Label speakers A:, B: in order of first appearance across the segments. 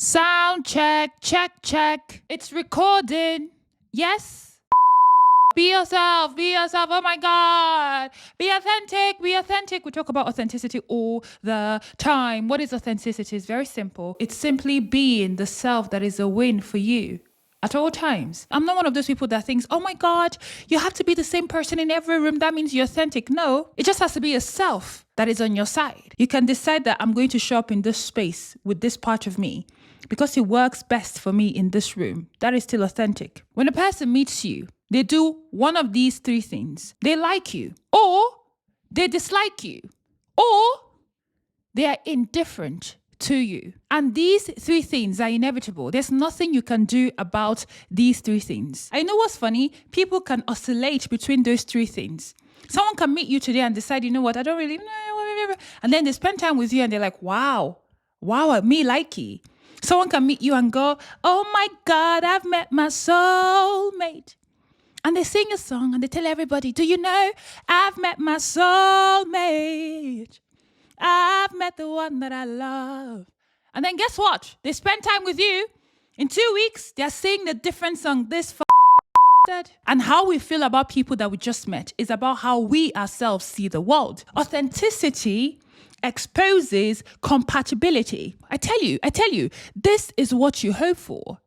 A: Sound check, check, check. It's recording. Yes. Be yourself, be yourself. Oh my God. Be authentic, be authentic. We talk about authenticity all the time. What is authenticity? It's very simple. It's simply being the self that is a win for you at all times. I'm not one of those people that thinks, oh my God, you have to be the same person in every room. That means you're authentic. No, it just has to be yourself that is on your side. You can decide that I'm going to show up in this space with this part of me because it works best for me in this room. That is still authentic. When a person meets you, they do one of these three things. They like you, or they dislike you, or they are indifferent to you. And these three things are inevitable. There's nothing you can do about these three things. I know what's funny? People can oscillate between those three things. Someone can meet you today and decide, you know what, I don't really know. And then they spend time with you and they're like, wow, me likey. Someone can meet you and go, oh my God, I've met my soulmate. And they sing a song and they tell everybody, do you know, I've met my soulmate. I've met the one that I love. And then guess what? They spend time with you. In 2 weeks, they're singing a different song. And how we feel about people that we just met is about how we ourselves see the world. Authenticity exposes compatibility. I tell you, this is what you hope for.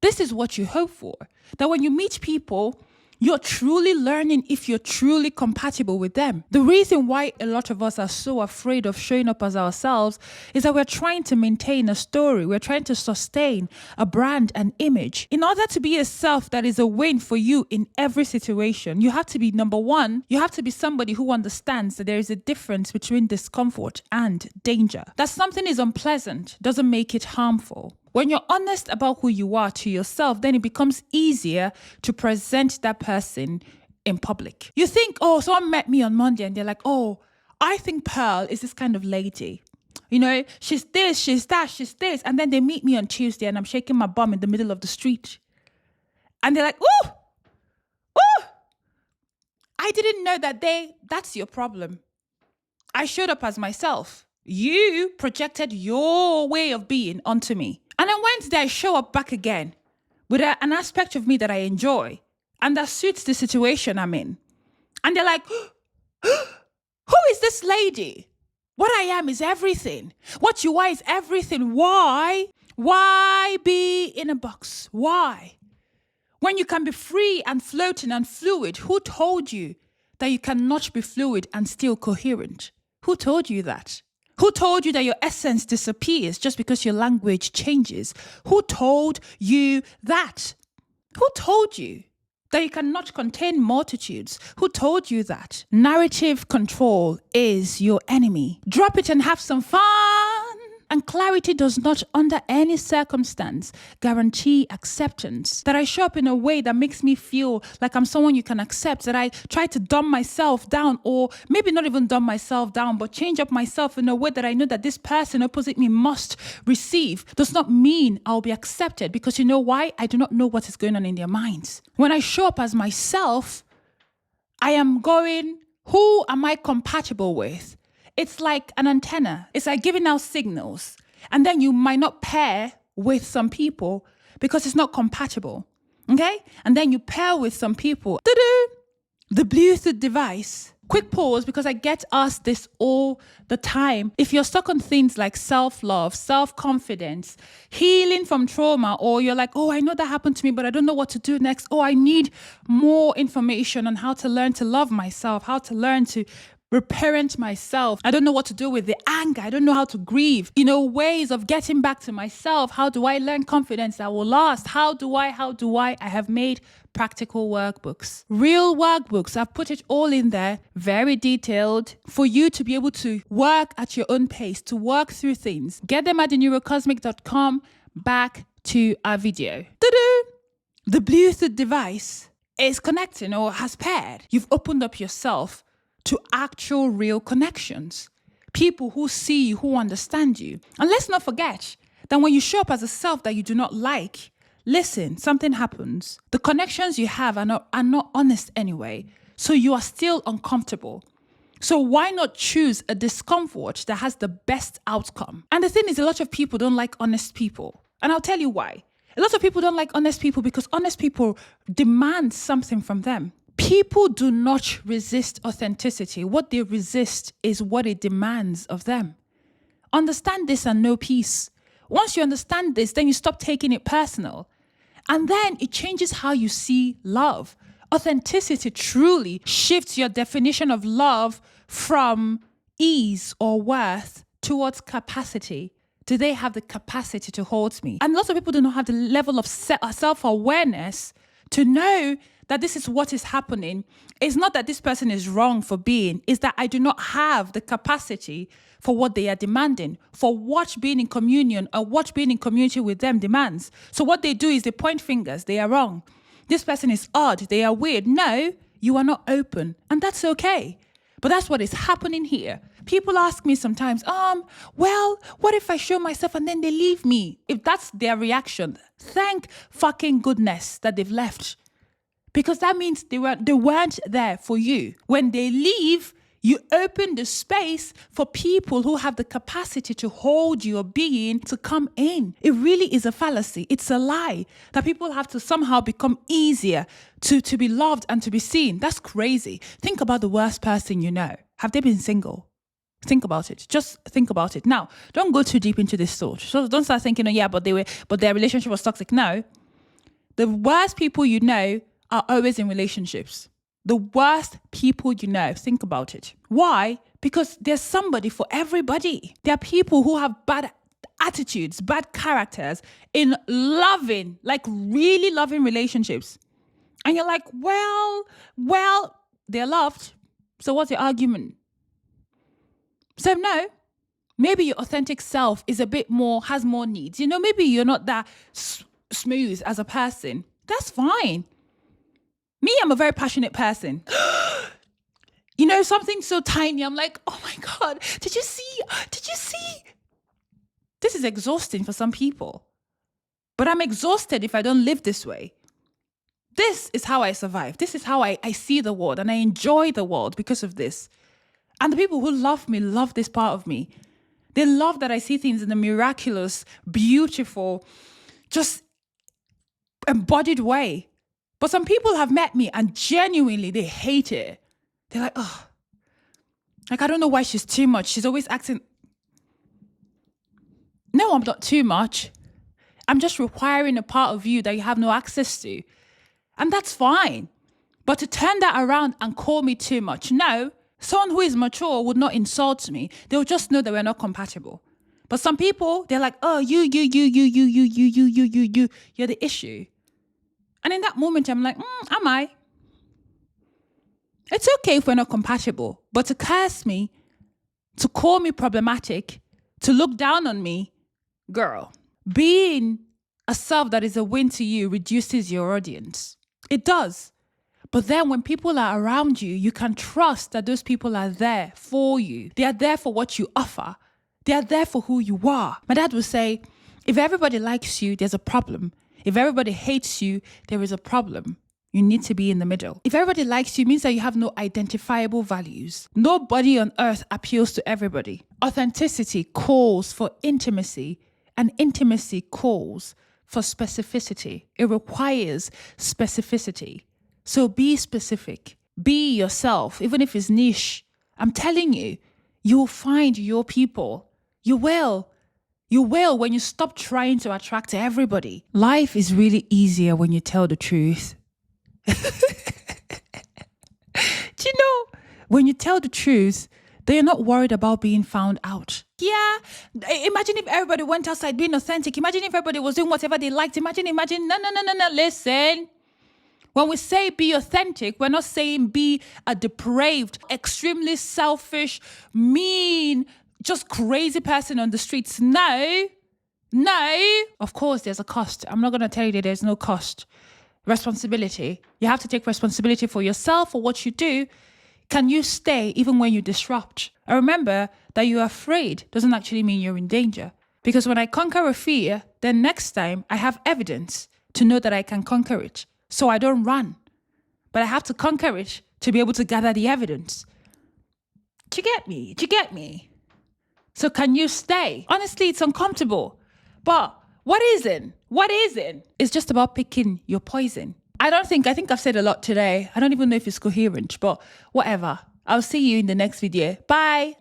A: This is what you hope for. That when you meet people, you're truly learning if you're truly compatible with them. The reason why a lot of us are so afraid of showing up as ourselves is that we're trying to maintain a story. We're trying to sustain a brand, an image. In order to be a self that is a win for you in every situation, you have to be, number one, you have to be somebody who understands that there is a difference between discomfort and danger. That something is unpleasant doesn't make it harmful. When you're honest about who you are to yourself, then it becomes easier to present that person in public. You think, oh, someone met me on Monday and they're like, oh, I think Pearl is this kind of lady. You know, she's this, she's that, she's this. And then they meet me on Tuesday and I'm shaking my bum in the middle of the street. And they're like, ooh, I didn't know that's your problem. I showed up as myself. You projected your way of being onto me. And then Wednesday, I show up back again with an aspect of me that I enjoy and that suits the situation I'm in. And they're like, who is this lady? What I am is everything. What you are is everything. Why? Why be in a box? Why? When you can be free and floating and fluid, who told you that you cannot be fluid and still coherent? Who told you that? Who told you that your essence disappears just because your language changes? Who told you that? Who told you that you cannot contain multitudes? Who told you that? Narrative control is your enemy. Drop it and have some fun. And clarity does not, under any circumstance, guarantee acceptance. That I show up in a way that makes me feel like I'm someone you can accept. That I try to dumb myself down, or maybe not even dumb myself down, but change up myself in a way that I know that this person opposite me must receive. Does not mean I'll be accepted, because you know why? I do not know what is going on in their minds. When I show up as myself, I am going, who am I compatible with? It's like an antenna. It's like giving out signals. And then you might not pair with some people because it's not compatible. Okay? And then you pair with some people. The Bluetooth device. Quick pause, because I get asked this all the time. If you're stuck on things like self-love, self-confidence, healing from trauma, or you're like, oh, I know that happened to me, but I don't know what to do next. Oh, I need more information on how to learn to love myself, how to learn to reparent myself. I don't know what to do with the anger. I don't know how to grieve. You know, ways of getting back to myself. How do I learn confidence that will last? How do I? I have made practical workbooks, real workbooks. I've put it all in there, very detailed, for you to be able to work at your own pace, to work through things. Get them at theneuroCosmic.com. Back to our video. The Bluetooth device is connecting or has paired. You've opened up yourself to actual real connections. People who see you, who understand you. And let's not forget that when you show up as a self that you do not like, listen, something happens. The connections you have are not honest anyway. So you are still uncomfortable. So why not choose a discomfort that has the best outcome? And the thing is, a lot of people don't like honest people. And I'll tell you why. A lot of people don't like honest people because honest people demand something from them. People do not resist authenticity. What they resist is what it demands of them. Understand this and know peace. Once you understand this, then you stop taking it personal. And then it changes how you see love. Authenticity truly shifts your definition of love from ease or worth towards capacity. Do they have the capacity to hold me? And lots of people do not have the level of self-awareness to know that this is what is happening. It's not that this person is wrong for being, it's that I do not have the capacity for what they are demanding, for what being in communion or what being in community with them demands. So what they do is they point fingers, they are wrong. This person is odd, they are weird. No, you are not open, and that's okay. But that's what is happening here. People ask me sometimes, well, what if I show myself and then they leave me? If that's their reaction, thank fucking goodness that they've left. Because that means they weren't there for you. When they leave, you open the space for people who have the capacity to hold your being to come in. It really is a fallacy. It's a lie that people have to somehow become easier to be loved and to be seen. That's crazy. Think about the worst person you know. Have they been single? Think about it. Just think about it. Now, don't go too deep into this thought. So don't start thinking, but their relationship was toxic. No. The worst people you know are always in relationships. The worst people you know. Think about it. Why? Because there's somebody for everybody. There are people who have bad attitudes, bad characters in loving, like really loving relationships. And you're like, well, they're loved. So what's the argument? So no, maybe your authentic self is a bit more, has more needs. Maybe you're not that smooth as a person. That's fine. Me, I'm a very passionate person. Something so tiny, I'm like, oh my God, did you see? This is exhausting for some people. But I'm exhausted if I don't live this way. This is how I survive. This is how I see the world, and I enjoy the world because of this. And the people who love me love this part of me. They love that I see things in a miraculous, beautiful, just embodied way. But some people have met me and genuinely they hate it. They're like, oh, like, I don't know why she's too much. She's always acting. No, I'm not too much. I'm just requiring a part of you that you have no access to. And that's fine. But to turn that around and call me too much, no. Someone who is mature would not insult me. They'll just know that we're not compatible. But some people, they're like, oh, you're the issue. And in that moment, I'm like, am I? It's okay if we're not compatible, but to curse me, to call me problematic, to look down on me, girl, being a self that is a win to you reduces your audience. It does. But then when people are around you, you can trust that those people are there for you. They are there for what you offer. They are there for who you are. My dad would say, if everybody likes you, there's a problem. If everybody hates you, there is a problem. You need to be in the middle. If everybody likes you, it means that you have no identifiable values. Nobody on earth appeals to everybody. Authenticity calls for intimacy, and intimacy calls for specificity. It requires specificity. So be specific. Be yourself, even if it's niche. I'm telling you, you will find your people. You will. You will when you stop trying to attract everybody. Life is really easier when you tell the truth. Do you know, when you tell the truth, they're not worried about being found out. Yeah, imagine if everybody went outside being authentic. Imagine if everybody was doing whatever they liked. Imagine, no, listen. When we say be authentic, we're not saying be a depraved, extremely selfish, mean, just crazy person on the streets. No. Of course, there's a cost. I'm not going to tell you that there's no cost. Responsibility. You have to take responsibility for yourself, for what you do. Can you stay even when you disrupt? And remember that you're afraid doesn't actually mean you're in danger. Because when I conquer a fear, then next time I have evidence to know that I can conquer it. So I don't run. But I have to conquer it to be able to gather the evidence. Do you get me? So can you stay? Honestly, it's uncomfortable. But What isn't? What isn't? It's just about picking your poison. I think I've said a lot today. I don't even know if it's coherent, but whatever. I'll see you in the next video. Bye.